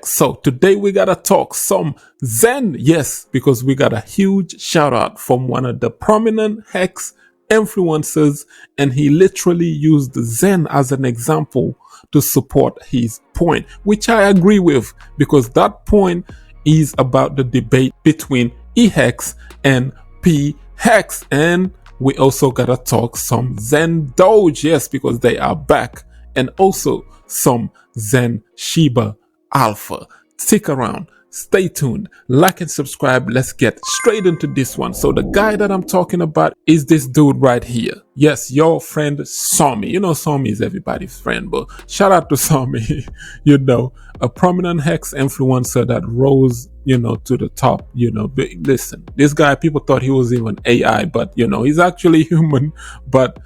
So today we gotta talk some Xen, yes, because we got a huge shout out from one of the prominent Hex influencers, and he literally used Xen as an example to support his point, which I agree with, because that point is about the debate between eHex and pHex. And we also gotta talk some Xen Doge, yes, because they are back, and also some Xen Shiba Alpha. Stick around, stay tuned, like and subscribe. Let's get straight into this one. So the guy that I'm talking about is this dude right here. Yes, your friend Somi. You know Somi is everybody's friend, but shout out to Somi. You know, a prominent Hex influencer that rose, you know, to the top. You know, but listen, this guy, people thought he was even AI, but you know, he's actually human. But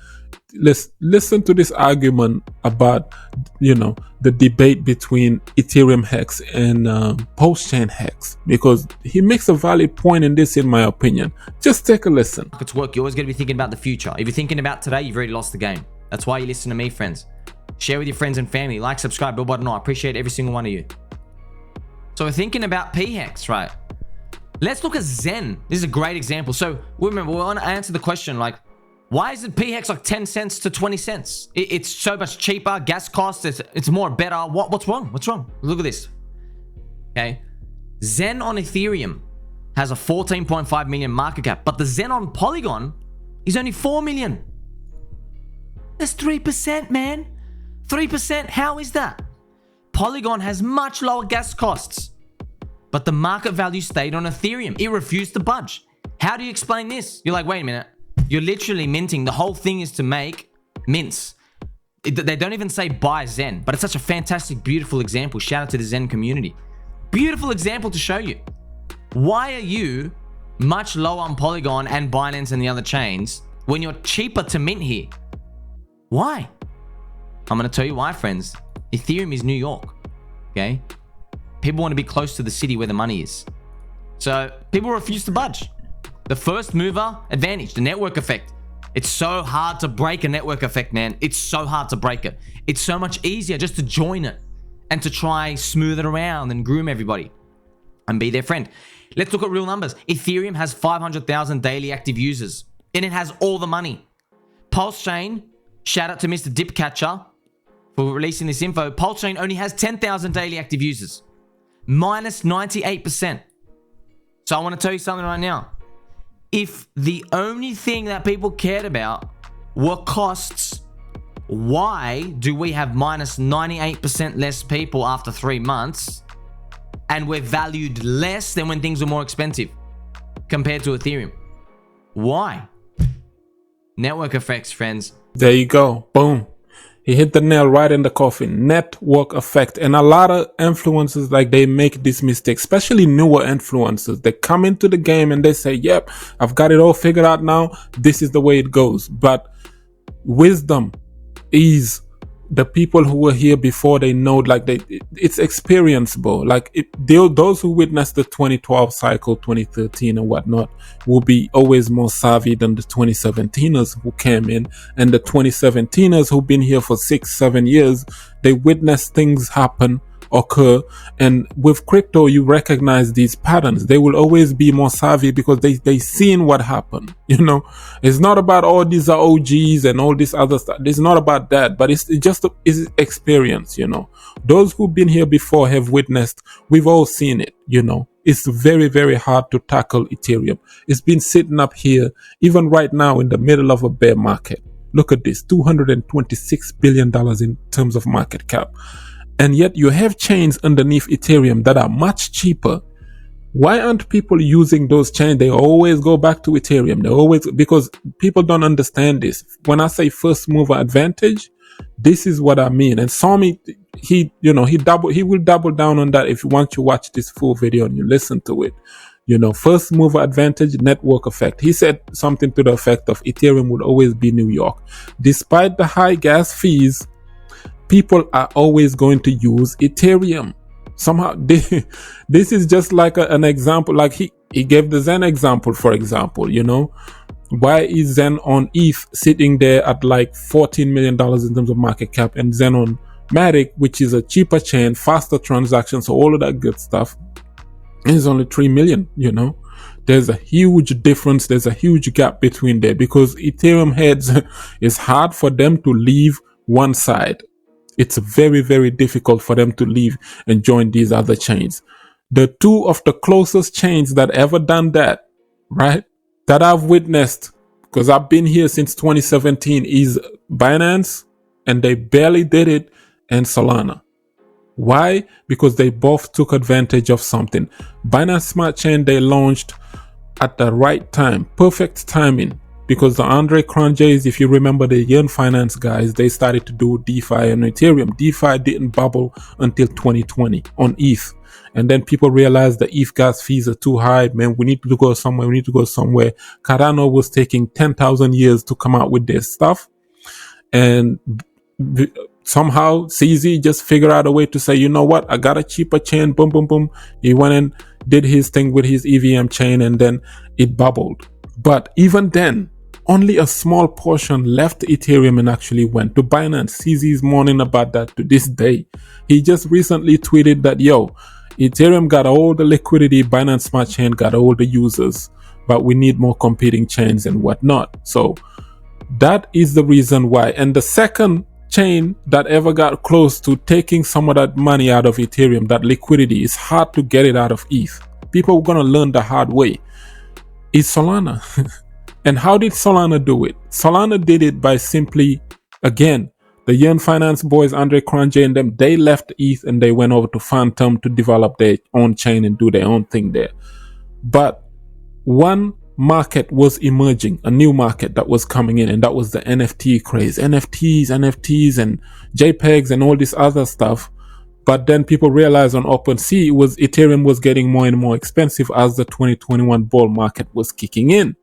listen to this argument about, you know, the debate between Ethereum Hex and Pulsechain Hex, because he makes a valid point in this, in my opinion. Just take a listen. It's work. You're always going to be thinking about the future. If you're thinking about today, you've already lost the game. That's why you listen to me, friends. Share with your friends and family. Like, subscribe, bell button on. I appreciate every single one of you. So we're thinking about pHex, right? Let's look at Xen. This is a great example. So remember, we want to answer the question, like, why isn't pHex like 10 cents to 20 cents? It's so much cheaper. Gas costs, it's more better. What's wrong? What's wrong? Look at this. Okay. Xen on Ethereum has a 14.5 million market cap, but the Xen on Polygon is only 4 million. That's 3%, man. 3%. How is that? Polygon has much lower gas costs, but the market value stayed on Ethereum. It refused to budge. How do you explain this? You're like, wait a minute. You're literally minting. The whole thing is to make mints. They don't even say buy Xen, but it's such a fantastic, beautiful example. Shout out to the Xen community. Beautiful example to show you. Why are you much lower on Polygon and Binance and the other chains when you're cheaper to mint here? Why? I'm going to tell you why, friends. Ethereum is New York, okay? People want to be close to the city where the money is. So people refuse to budge. The first mover advantage, the network effect. It's so hard to break a network effect, man. It's so hard to break it. It's so much easier just to join it and to try smooth it around and groom everybody and be their friend. Let's look at real numbers. Ethereum has 500,000 daily active users, and it has all the money. Pulsechain, shout out to Mr. Dipcatcher for releasing this info. Pulsechain only has 10,000 daily active users, minus 98%. So I want to tell you something right now. If the only thing that people cared about were costs, why do we have minus 98% less people after 3 months, and we're valued less than when things were more expensive compared to Ethereum? Why? Network effects, friends. There you go. Boom. He hit the nail right in the coffin. Network effect. And a lot of influencers, like, they make this mistake, especially newer influencers. They come into the game and they say, yep, I've got it all figured out now. This is the way it goes. But wisdom is the people who were here before. They know, like, it's experienceable. Like, those who witnessed the 2012 cycle, 2013 and whatnot, will be always more savvy than the 2017ers who came in. And the 2017ers who've been here for 6-7 years, they witnessed things happen, occur. And with crypto, you recognize these patterns. They will always be more savvy because they seen what happened. You know, it's not about all these are OGs and all this other stuff. It's not about that, but it's just it's experience. You know, those who've been here before have witnessed. We've all seen it. You know, it's very, very hard to tackle Ethereum. It's been sitting up here even right now in the middle of a bear market. Look at this, $226 billion in terms of market cap. And yet you have chains underneath Ethereum that are much cheaper. Why aren't people using those chains? They always go back to Ethereum. They always, because people don't understand this. When I say first mover advantage, this is what I mean. And Somi, he will double down on that if you want to watch this full video and you listen to it. You know, first mover advantage, network effect. He said something to the effect of Ethereum would always be New York. Despite the high gas fees, people are always going to use Ethereum. Somehow, this is just like an example. Like he gave the Xen example, for example, you know. Why is Xen on ETH sitting there at like $14 million in terms of market cap, and Xen on Matic, which is a cheaper chain, faster transactions, so all of that good stuff, is only 3 million, you know. There's a huge difference. There's a huge gap between there because Ethereum heads is hard for them to leave one side. It's very, very difficult for them to leave and join these other chains. The two of the closest chains that ever done that, right, that I've witnessed, because I've been here since 2017, is Binance, and they barely did it, and Solana. Why? Because they both took advantage of something. Binance Smart Chain, they launched at the right time, perfect timing, because the Andre Cronjes, if you remember the Yearn Finance guys, they started to do DeFi on Ethereum. DeFi didn't bubble until 2020 on ETH. And then people realized the ETH gas fees are too high. Man, we need to go somewhere. We need to go somewhere. Cardano was taking 10,000 years to come out with their stuff. And somehow CZ just figured out a way to say, you know what, I got a cheaper chain, boom, boom, boom. He went and did his thing with his EVM chain, and then it bubbled. But even then, only a small portion left Ethereum and actually went to Binance. CZ is mourning about that to this day. He just recently tweeted that, yo, Ethereum got all the liquidity, Binance Smart Chain got all the users, but we need more competing chains and whatnot. So that is the reason why. And the second chain that ever got close to taking some of that money out of Ethereum, that liquidity, is hard to get it out of ETH. People are going to learn the hard way. Is Solana. And how did Solana do it? Solana did it by simply, again, the Yearn Finance boys, Andre Cronje and them, they left ETH and they went over to Phantom to develop their own chain and do their own thing there. But one market was emerging, a new market that was coming in, and that was the NFT craze. NFTs and JPEGs and all this other stuff. But then people realized on OpenSea Ethereum was getting more and more expensive as the 2021 bull market was kicking in.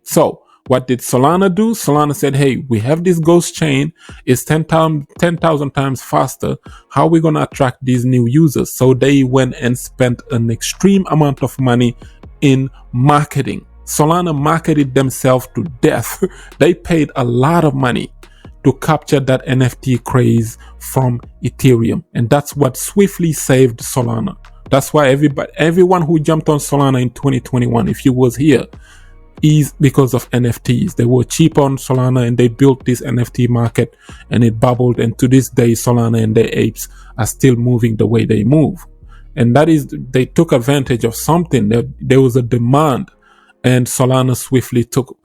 So what did Solana do? Solana said, hey, we have this ghost chain. It's 10,000 times faster. How are we going to attract these new users? So they went and spent an extreme amount of money in marketing. Solana marketed themselves to death. They paid a lot of money to capture that NFT craze from Ethereum. And that's what swiftly saved Solana. That's why everyone who jumped on Solana in 2021, if you was here, is because of NFTs. They were cheap on Solana and they built this NFT market and it bubbled. And to this day, Solana and their apes are still moving the way they move. And that is, they took advantage of something. There was a demand and Solana swiftly took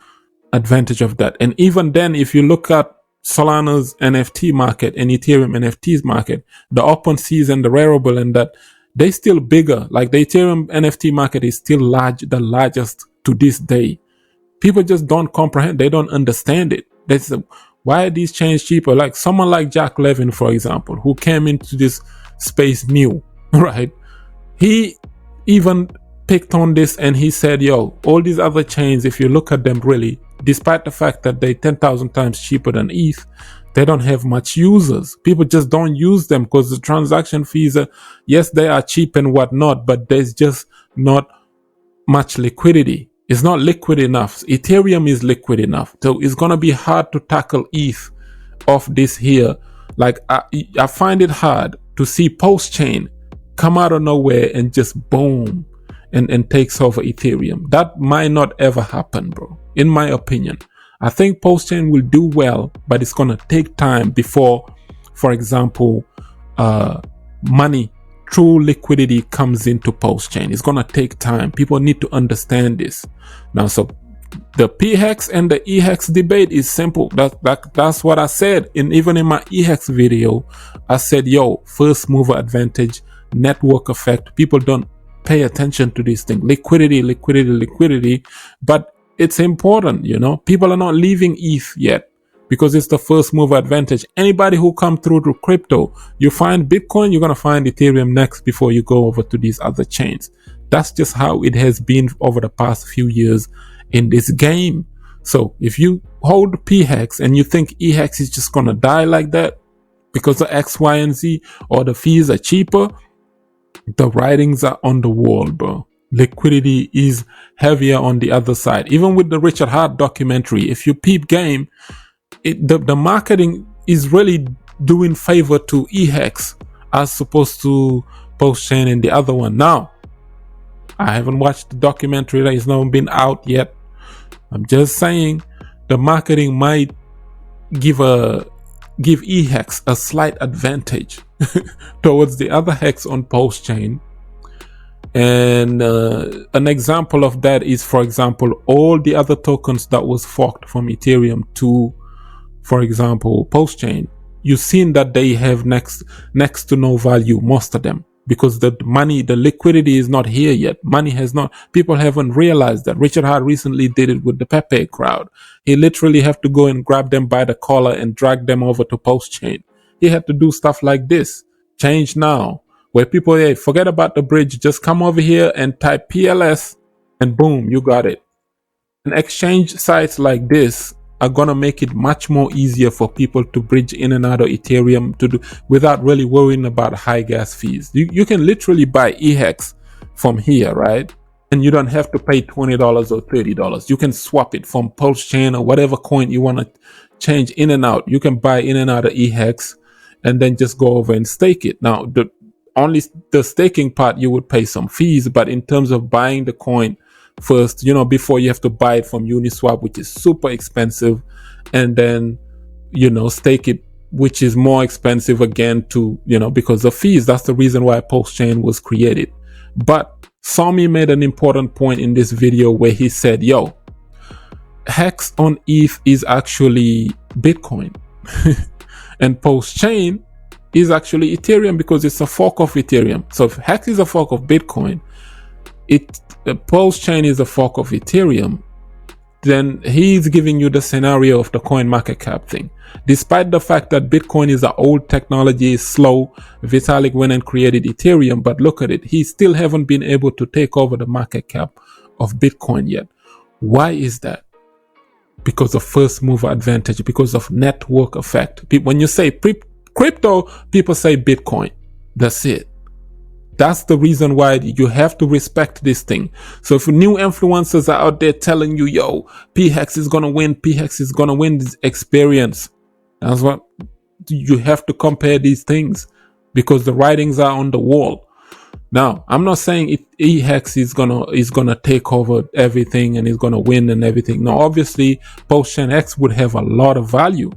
advantage of that. And even then, if you look at Solana's NFT market and Ethereum NFTs market, the OpenSeas and the Rarible and that, they still bigger. Like the Ethereum NFT market is still the largest to this day. People just don't comprehend. They don't understand it. They say, why are these chains cheaper? Like someone like Jack Levin, for example, who came into this space new, right? He even picked on this and he said, yo, all these other chains, if you look at them really, despite the fact that they're 10,000 times cheaper than ETH, they don't have much users. People just don't use them because the transaction fees are, yes, they are cheap and whatnot, but there's just not much liquidity. It's not liquid enough. Ethereum is liquid enough. So it's going to be hard to tackle ETH off this here. Like I find it hard to see Pulsechain come out of nowhere and just boom and takes over Ethereum. That might not ever happen, bro. In my opinion, I think Pulsechain will do well, but it's going to take time before, for example, money, true liquidity comes into Pulsechain. It's going to take time. People need to understand this. Now, so the P-Hex and the E-Hex debate is simple. That's what I said. Even in my E-Hex video, I said, yo, first mover advantage, network effect. People don't pay attention to this thing. Liquidity. But it's important, you know. People are not leaving ETH yet because it's the first mover advantage. Anybody who come through to crypto, you find Bitcoin, you're going to find Ethereum next before you go over to these other chains. That's just how it has been over the past few years in this game. So if you hold P-Hex and you think E-Hex is just going to die like that because of X, Y, and Z, or the fees are cheaper, the writings are on the wall, bro. Liquidity is heavier on the other side. Even with the Richard Hart documentary, if you peep game, the marketing is really doing favor to eHex as opposed to Pulsechain and the other one. Now, I haven't watched the documentary, that is not been out yet. I'm just saying the marketing might give eHex a slight advantage towards the other hex on Pulsechain. And an example of that is, for example, all the other tokens that was forked from Ethereum to, for example, Pulsechain. You've seen that they have next to no value, most of them, because the money, the liquidity is not here yet. Money has not, people haven't realized that. Richard Hart recently did it with the Pepe crowd. He literally have to go and grab them by the collar and drag them over to Pulsechain. He had to do stuff like this. Change now, where people, hey, forget about the bridge, just come over here and type PLS and boom, you got it. And exchange sites like this are gonna make it much more easier for people to bridge in and out of Ethereum to do without really worrying about high gas fees. You can literally buy eHex from here, right? And you don't have to pay $20 or $30. You can swap it from Pulsechain or whatever coin you want to change in and out. You can buy in and out of eHex and then just go over and stake it. Now, only the staking part you would pay some fees, but in terms of buying the coin first, before you have to buy it from Uniswap, which is super expensive, and then stake it, which is more expensive again to because of fees. That's the reason why Pulsechain was created. But Sami made an important point in this video where he said, yo, Hex on ETH is actually Bitcoin and Pulsechain is actually Ethereum because it's a fork of Ethereum. So if Hex is a fork of Bitcoin, the Pulsechain is a fork of Ethereum, then he's giving you the scenario of the coin market cap thing. Despite the fact that Bitcoin is an old technology, is slow, Vitalik went and created Ethereum, but look at it, he still haven't been able to take over the market cap of Bitcoin yet. Why is that? Because of first mover advantage, because of network effect. When you say crypto, people say Bitcoin. That's it. That's the reason why you have to respect this thing. So if new influencers are out there telling you, yo, PHEX is going to win, PHEX is going to win this experience, that's what you have to compare these things because the writings are on the wall. Now, I'm not saying EHEX is gonna take over everything and is gonna win and everything. No, obviously, Pulsechain Hex would have a lot of value.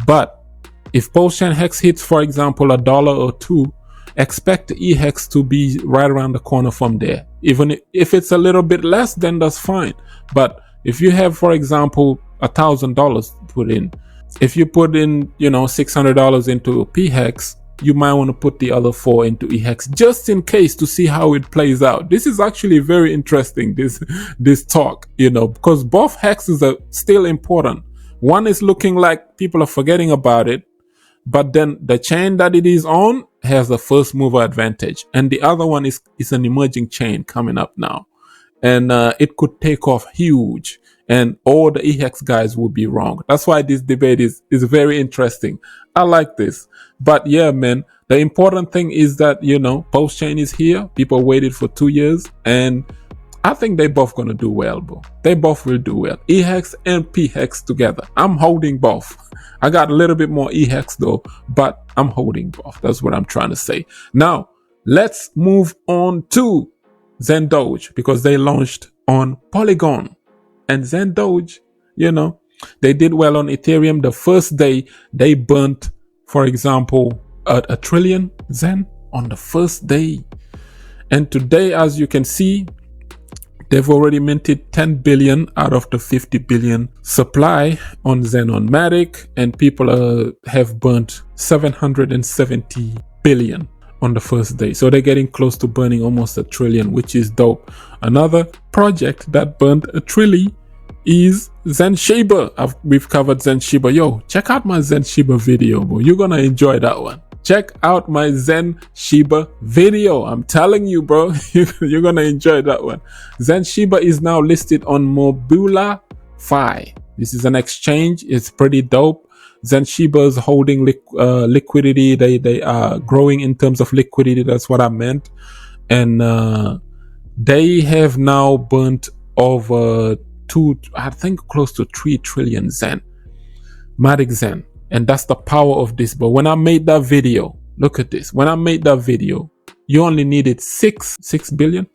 But if Pulsechain Hex hits, for example, $1 or $2, expect EHEX to be right around the corner from there. Even if it's a little bit less, then that's fine. But if you have, for example, $1,000 put in, if you put in, $600 into PHEX, you might want to put the other 4 into EHEX just in case to see how it plays out. This is actually very interesting, this talk, because both hexes are still important. One is looking like people are forgetting about it, but then the chain that it is on has the first mover advantage. And the other one is an emerging chain coming up now. And it could take off huge. And all the EHEX guys will be wrong. That's why this debate is very interesting. I like this. But yeah, man, the important thing is that, Pulsechain is here. People waited for 2 years. And I think they both going to do well, bro. They both will do well. EHEX and PHEX together. I'm holding both. I got a little bit more EHEX though, but I'm holding both. That's what I'm trying to say. Now, let's move on to Xen Doge because they launched on Polygon. And Xen Doge, they did well on Ethereum. The first day they burnt, for example, a trillion Xen on the first day. And today, as you can see, they've already minted 10 billion out of the 50 billion supply on Xen on matic, and people have burnt 770 billion on the first day. So they're getting close to burning almost a trillion, which is dope. Another project that burned a trillion is Xen Shiba. We've covered Xen Shiba. Yo, check out my Xen Shiba video, bro. You're gonna enjoy that one. Check out my Xen Shiba video. I'm telling you, bro, you're gonna enjoy that one. Xen Shiba is now listed on Mobula Fi. This is an exchange. It's pretty dope. Xen Shiba is holding liquidity. They are growing in terms of liquidity. That's what I meant. And they have now burnt over close to 3 trillion Xen. Matic Xen. And that's the power of this. But when I made that video, look at this. When I made that video, you only needed 6 billion.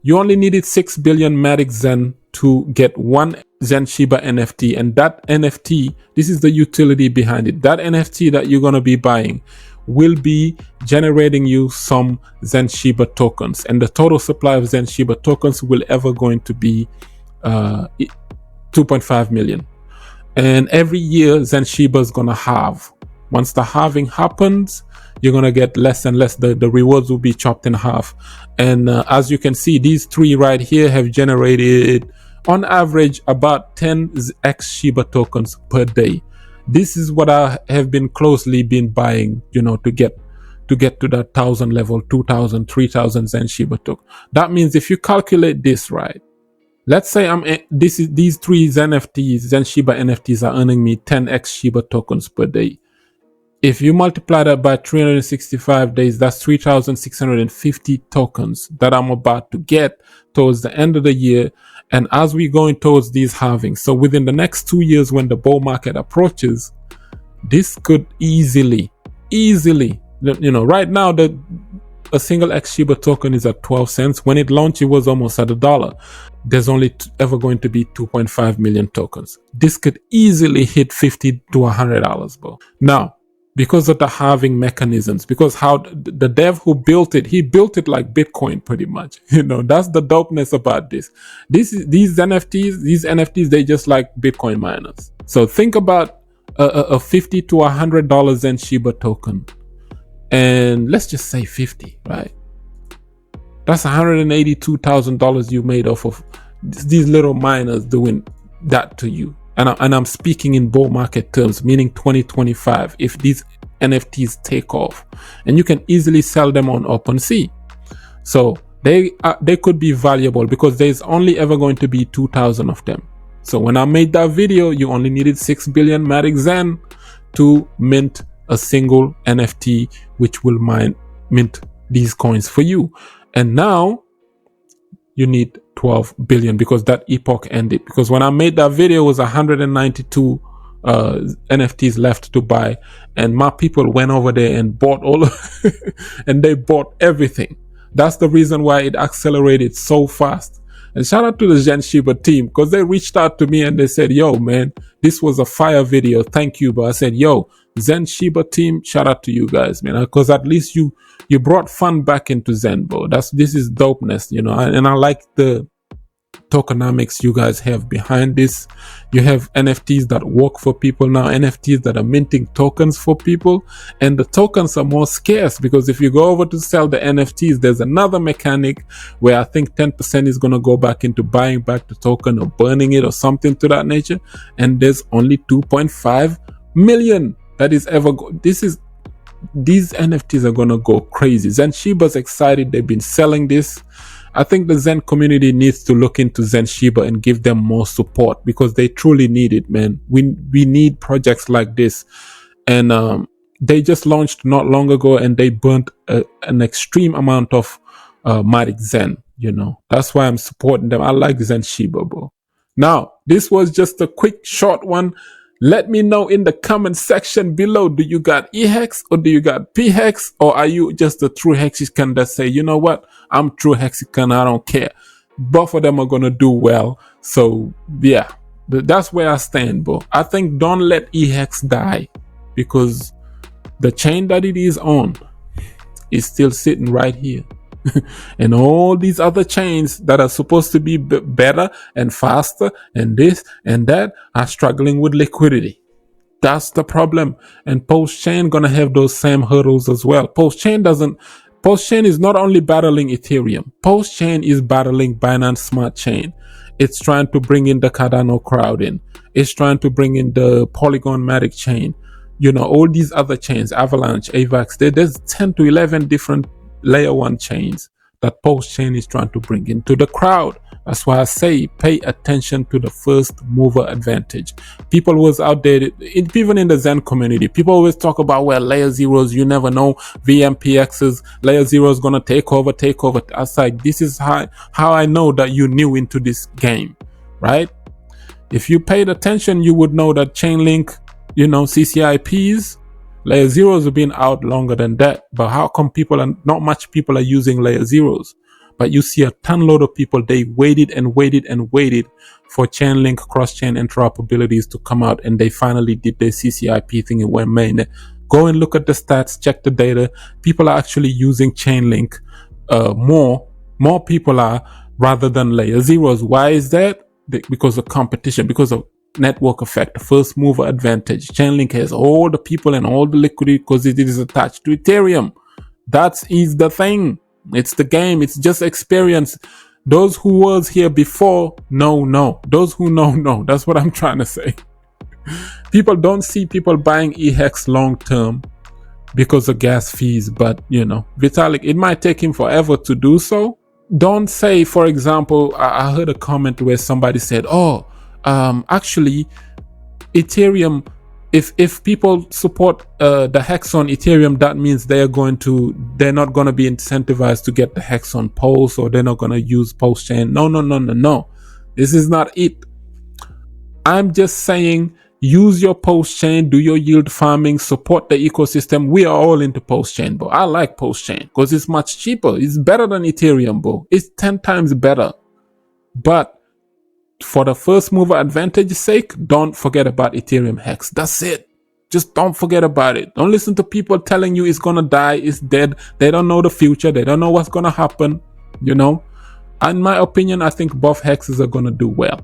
You only needed 6 billion matic Xen to get one Xen Shiba NFT. And that NFT, this is the utility behind it. That NFT that you're going to be buying will be generating you some Xen Shiba tokens. And the total supply of Xen Shiba tokens will ever going to be 2.5 million. And every year Xen Shiba is going to halve. Once the halving happens, you're going to get less and less. The rewards will be chopped in half. And as you can see, these three right here have generated on average about 10x Shiba tokens per day. This is what I have been closely been buying, to get to that 1,000 level, 2,000, 3,000 Xen Shiba token. That means if you calculate this right, let's say these three Xen Shiba NFTs are earning me 10x Shiba tokens per day. If you multiply that by 365 days, that's 3,650 tokens that I'm about to get towards the end of the year. And as we're going towards these halvings, so within the next 2 years when the bull market approaches, this could easily, right now a single X Shiba token is at 12 cents. When it launched, it was almost at $1. There's only ever going to be 2.5 million tokens. This could easily hit $50 to $100, bro. Now, because of the halving mechanisms, because how the dev who built it, he built it like Bitcoin pretty much. That's the dopeness about this. These NFTs, they just like Bitcoin miners. So think about a $50 to $100 Xen Shiba token. And let's just say 50, right? That's $182,000 you made off of these little miners doing that to you. And I'm speaking in bull market terms, meaning 2025, if these NFTs take off. And you can easily sell them on OpenSea. So they could be valuable because there's only ever going to be 2,000 of them. So when I made that video, you only needed 6 billion matic Xen to mint a single NFT, which will mint these coins for you. And now you need 12 billion because that epoch ended. Because when I made that video, it was 192 NFTs left to buy, and my people went over there and bought and they bought everything. That's the reason why it accelerated so fast. And shout out to the Xen Shiba team, because they reached out to me and they said, yo, man, this was a fire video. Thank you. But I said, yo, Xen Shiba team, shout out to you guys, man, because at least you brought fun back into Xen, bro. This is dopeness, and I like the tokenomics you guys have behind this. You have NFTs that work for people now, NFTs that are minting tokens for people, and the tokens are more scarce because if you go over to sell the NFTs, there's another mechanic where I think 10% is going to go back into buying back the token or burning it or something to that nature, and there's only 2.5 million that is ever these NFTs are going to go crazy. Xen Shiba's excited. They've been selling this. I think the Xen community needs to look into Xen Shiba and give them more support because they truly need it, man. We need projects like this. And they just launched not long ago and they burnt an extreme amount of matic Xen, That's why I'm supporting them. I like Xen Shiba, bro. Now, this was just a quick short one. Let me know in the comment section below. Do you got E-Hex or do you got P-Hex? Or are you just a true Hexican that say, you know what? I'm true Hexican. I don't care. Both of them are going to do well. So, yeah, that's where I stand, bro. I think don't let E-Hex die because the chain that it is on is still sitting right here. And all these other chains that are supposed to be better and faster and this and that are struggling with liquidity. That's the problem. And Pulsechain gonna have those same hurdles as well. Pulsechain is not only battling Ethereum. Pulsechain is battling Binance Smart Chain. It's trying to bring in the Cardano crowd in. It's trying to bring in the Polygon Matic chain. All these other chains, Avalanche, AVAX, there's 10 to 11 different layer 1 chains that Pulsechain is trying to bring into the crowd. That's why I say pay attention to the first mover advantage. People was out there, even in the Xen community, people always talk about, well, layer zeros, you never know, VMPXs, layer zero is going to take over. I was like, this is how I know that you're new into this game, right? If you paid attention, you would know that Chainlink CCIPs. Layer zeros have been out longer than that, but how come not much people are using layer zeros? But you see a ton load of people, they waited and waited and waited for Chainlink cross-chain interoperabilities to come out, and they finally did their CCIP thing and went mainnet. Go and look at the stats, check the data. People are actually using Chainlink more people are, rather than layer zeros. Why is that? Because of competition, because of network effect, first mover advantage. Chainlink has all the people and all the liquidity because it is attached to Ethereum. That is the thing. It's the game. It's just experience. Those who was here before know. Those who know. That's what I'm trying to say. People don't see people buying EHEX long term because of gas fees, but Vitalik, it might take him forever to do so. Don't say, for example, I heard a comment where somebody said, actually Ethereum, if people support the hex on Ethereum, that means they're not going to be incentivized to get the hex on Pulse, or they're not going to use Pulsechain. No. This is not it. I'm just saying, use your Pulsechain, do your yield farming, support the ecosystem. We are all into Pulsechain, bro. I like Pulsechain because it's much cheaper. It's better than Ethereum, bro. It's 10 times better. But for the first mover advantage sake, don't forget about Ethereum Hex. That's it. Just don't forget about it. Don't listen to people telling you it's gonna die, it's dead. They don't know the future. They don't know what's gonna happen. In my opinion, I think both hexes are gonna do well.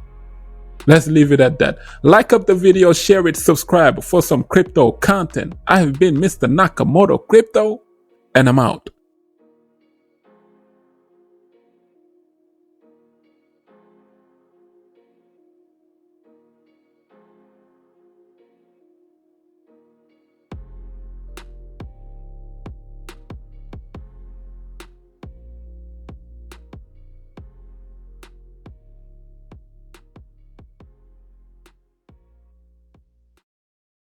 Let's leave it at that. Like up the video, share it, subscribe for some crypto content. I have been Mr. Nakamoto Crypto, and I'm out.